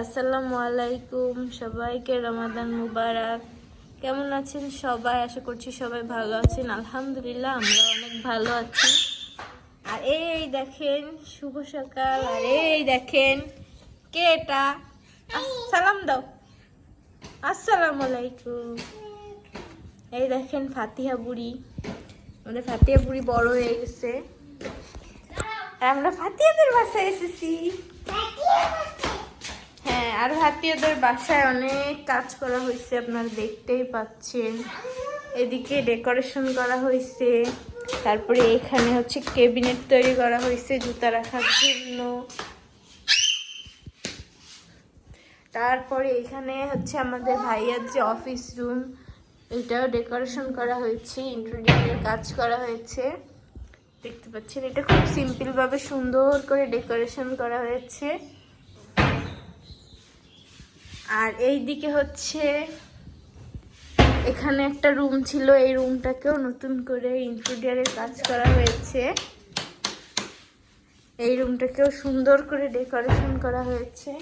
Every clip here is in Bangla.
আসসালামু আলাইকুম, সবাইকে রমাদান মুবারক। কেমন আছেন সবাই? আশা করছি সবাই ভালো আছেন। আলহামদুলিল্লাহ আমরা অনেক ভালো আছি। আর এই দেখেন শুভ সকাল। আর এই দেখেন কে এটা, সালাম দাও, আসসালামু আলাইকুম। এই দেখেন ফাতিহা বুড়ি, আমাদের ফাতিহা বুড়ি বড় হয়ে গেছে। আর আমরা ফাতিহাদের বাসায় এসেছি। হ্যাঁ, আর হাতিয়াদের বাসায় অনেক কাজ করা হয়েছে, আপনারা দেখতেই পাচ্ছেন। এদিকে ডেকোরেশন করা হয়েছে, তারপরে এখানে হচ্ছে ক্যাবিনেট তৈরি করা হয়েছে জুতা রাখার জন্য। তারপরে এখানে হচ্ছে আমাদের ভাইয়ার যে অফিস রুম, এটাও ডেকোরেশন করা হয়েছে, ইন্টেরিয়রের কাজ করা হয়েছে। দেখতে পাচ্ছেন এটা খুব সিম্পল ভাবে সুন্দর করে ডেকোরেশন করা হয়েছে। আর এই দিকে হচ্ছে এখানে একটা রুম ছিল, এই রুমটাকেও নতুন করে ইন্টেরিয়রের কাজ করা হয়েছে। এই রুমটাকেও সুন্দর করে ডেকোরেশন করা হয়েছে।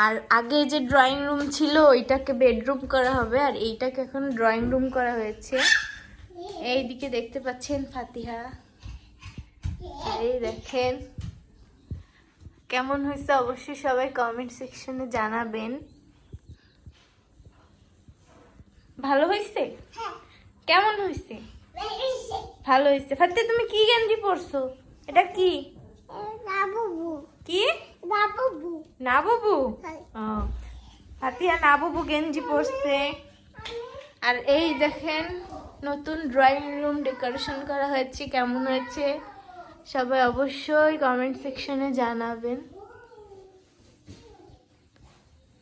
আর আগে যে ড্রয়িং রুম ছিল ওইটাকে বেডরুম করা হবে, আর এইটাকে এখন ড্রয়িং রুম করা হয়েছে। এই দিকে দেখতে পাচ্ছেন ফাতিহা। এই দেখেন কেমন হয়েছে অবশ্যই সবাই কমেন্ট সেকশনে জানাবেন। ভালো হয়েছে? কেমন হয়েছে? ভালো হয়েছে। ফাতিহা তুমি কি গেঞ্জি পরছো? এটা কি? কি না বাবু? ফাতিহা না বাবু গেঞ্জি পরছে। আর এই দেখেন নতুন ড্রয়িং রুম ডেকোরেশন করা হয়েছে, কেমন হয়েছে সবাই অবশ্যই কমেন্ট সেকশনে জানাবেন।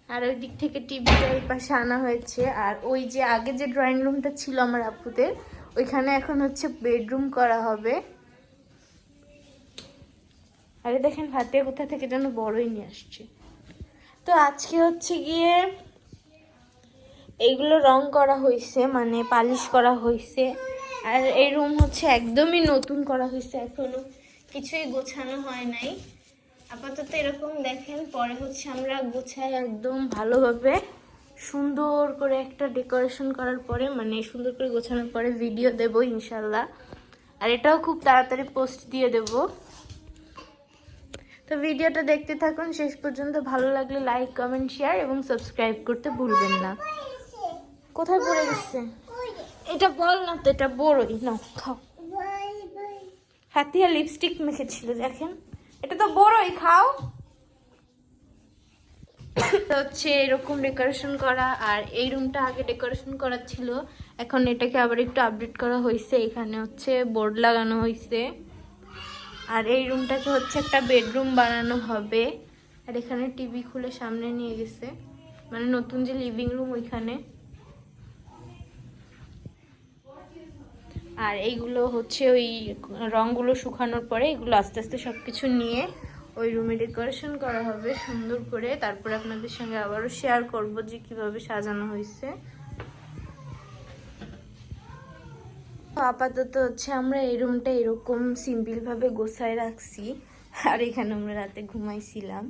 আর ওই দিক থেকে টিভিটা এই পাশে আনা হয়েছে। আর ওই যে আগে যে ড্রয়িং রুমটা ছিল আমার আপুদের, ওইখানে এখন হচ্ছে বেডরুম করা হবে। আরে দেখেন ফাতিহা কোথা থেকে যেন বড়ই নিয়ে আসছে। তো আজকে হচ্ছে গিয়ে এইগুলো রং করা হয়েছে, মানে পালিশ করা হয়েছে। আর এই রুম হচ্ছে একদমই নতুন করা হয়েছে, এখনো কিছুই গোছানো হয় নাই। আপাতত এরকম দেখেন, পরে হচ্ছে আমরা গোছাই একদম ভালোভাবে সুন্দর করে একটা ডেকোরেশন করার পরে, মানে সুন্দর করে গোছানোর পরে ভিডিও দেব ইনশাল্লাহ। আর এটাও খুব তাড়াতাড়ি পোস্ট দিয়ে দেব। তো ভিডিওটা দেখতে থাকুন শেষ পর্যন্ত। ভালো লাগলে লাইক কমেন্ট শেয়ার এবং সাবস্ক্রাইব করতে ভুলবেন না। কোথায় পড়ে গেছে এটা বল না তো, এটা বড়ই না, খাও। ফাতিহা লিপস্টিক মেখেছিল দেখেন, এটা তো বড়ই, খাও। হচ্ছে এরকম ডেকোরেশন করা। আর এই রুমটা আগে ডেকোরেশন করা ছিল, এখন এটাকে আবার একটু আপডেট করা হয়েছে। এখানে হচ্ছে বোর্ড লাগানো হয়েছে। আর এই রুমটাকে হচ্ছে একটা বেডরুম বানানো হবে। আর এখানে টিভি খুলে সামনে নিয়ে গেছে, মানে নতুন যে লিভিং রুম ওইখানে। আর এইগুলো হচ্ছে ওই রঙগুলো শুকানোর পরে এগুলো আস্তে আস্তে সব কিছু নিয়ে ওই রুমে ডেকোরেশন করা হবে সুন্দর করে। তারপরে আপনাদের সঙ্গে আবারও শেয়ার করব যে কিভাবে সাজানো হয়েছে। আপাতত হচ্ছে আমরা এই রুমটা এরকম সিম্পলভাবে গোছায় রাখছি। আর এখানে আমরা রাতে ঘুমাইছিলাম।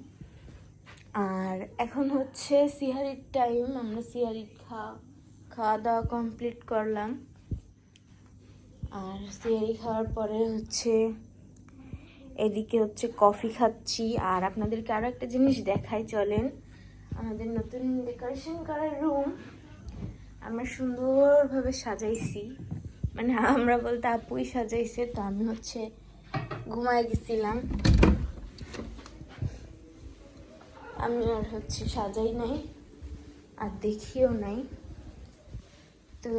আর এখন হচ্ছে সিহারির টাইম, আমরা সিহারি খাওয়া দাওয়া কমপ্লিট করলাম। আর সিহারি খাওয়ার পরে হচ্ছে এদিকে হচ্ছে কফি খাচ্ছি। আর আপনাদেরকে আরও একটা জিনিস দেখাই, চলেন। আমাদের নতুন ডেকোরেশন করার রুম আমরা সুন্দরভাবে সাজাইছি, মানে আমরা বলতে আপুই সাজাইছে। তো আমি হচ্ছে ঘুমায় গেছিলাম, আমি আর হচ্ছে সাজাই নাই আর দেখিও নাই, তো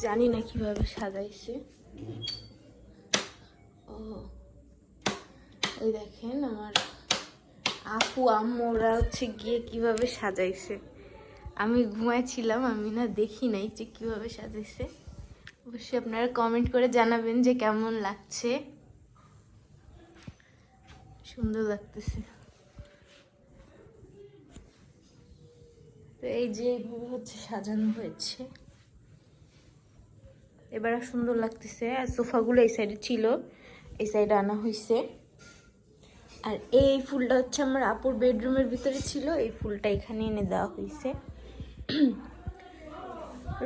জানি না কিভাবে সাজাইছে। ও এই দেখেন আমার আপু আম্মু ওরা হচ্ছে গিয়ে কিভাবে সাজাইছে। আমি ঘুমাইছিলাম, আমি না দেখি নাই যে কিভাবে সাজাইছে। অবশ্যই আপনারা কমেন্ট করে জানাবেন যে কেমন লাগছে। সুন্দর লাগতেছে। তো এই যে এইভাবে হচ্ছে সাজানো হয়েছে, এবার সুন্দর লাগতেছে। আর সোফাগুলো এই সাইডে ছিল, এই সাইডে আনা হয়েছে। আর এই ফুলটা হচ্ছে আমার আপুর বেডরুমের ভিতরে ছিল, এই ফুলটা এখানে এনে দেওয়া হয়েছে।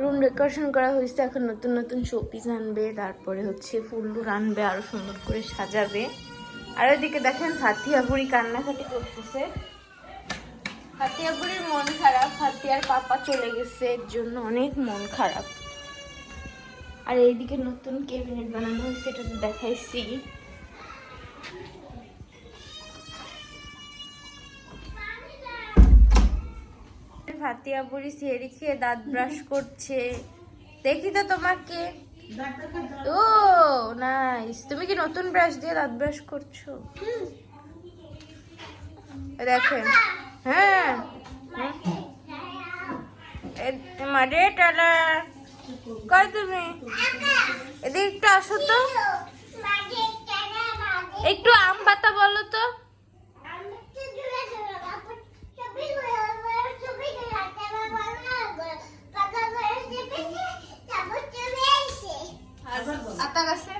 রুম ডেকোরেশন করা হয়েছে, এখন নতুন নতুন শোপিস আনবে, তারপরে হচ্ছে ফুল আনবে, আরো সুন্দর করে সাজাবে। আর ওইদিকে দেখেন ফাতিয়া বুড়ি কান্নাকাটি করতেছে। ফাতিয়া বুড়ির মন খারাপ, ফাতিয়ার পাপা চলে গেছে, এর জন্য অনেক মন খারাপ। আর এইদিকে নতুন ক্যাবিনেট বানানো হয়েছে, এটা তো দেখাইছি। ফাতিয়া বুড়ি সেরি খেয়ে দাঁত ব্রাশ করছে, দেখি তো তোমাকে। ও নাইস, তুমি কি নতুন ব্রাশ দিয়ে দাঁত ব্রাশ করছো? দেখেন, হ্যাঁ মারে টালা কয় তুমি এদিকে একটু আসো তো, একটু আম পাতা বলো তো। আতা গাছে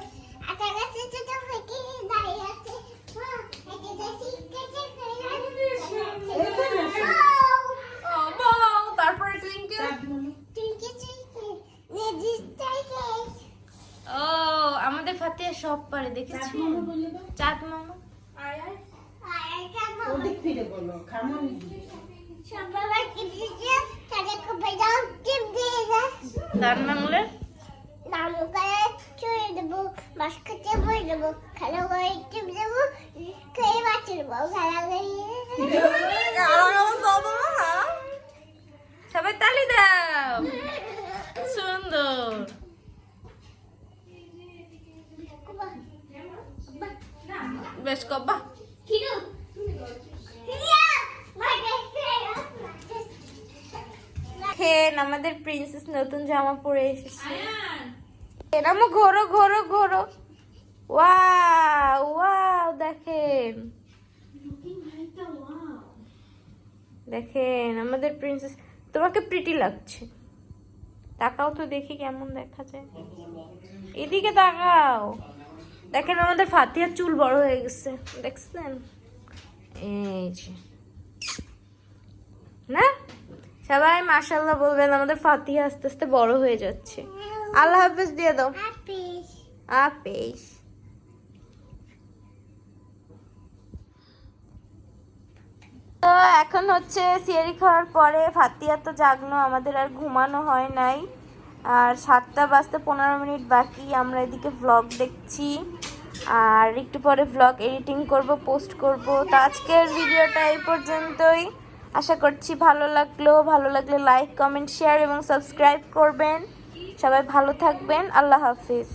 তারপরে ও আমাদের ফাতিয়া সব পারে, দেখেছি চাঁদ মামা। তার নামলে সবাই তালি দাও, সুন্দর। বেশ কব্বা আমাদের প্রিন্সেস নতুন জামা পরে এসেছে। এরকম ঘোরো ঘোরো ঘোরো, ওয়াও ওয়াও, দেখেন দেখেন আমাদের প্রিন্সেস, তোমাকে প্রিটি লাগছে। তাকাও তো দেখি কেমন দেখা যায়, এদিকে তাকাও। দেখেন আমাদের ফাতিয়ার চুল বড় হয়ে গেছে, দেখছেন? এই যে না, সবাই মাশাআল্লাহ বলবেন, আমাদের ফাতিয়া আস্তে আস্তে বড় হয়ে যাচ্ছে। আল্লাহ হাফেজ দিয়ে দাও। হাফেজ। তো এখন হচ্ছে সিয়ারি খাওয়ার পরে ফাতিয়া তো জাগলো, আমাদের আর ঘুমানো হয় নাই। আর 7টা বাজতে 15 মিনিট বাকি, আমরা এদিকে ভ্লগ দেখছি, আর একটু পরে ভ্লগ এডিটিং করব, পোস্ট করব। তো আজকের ভিডিওটা এই পর্যন্তই, আশা করছি ভালো লাগলে লাইক কমেন্ট শেয়ার এবং সাবস্ক্রাইব করবেন। সবাই ভালো থাকবেন, আল্লাহ হাফিজ।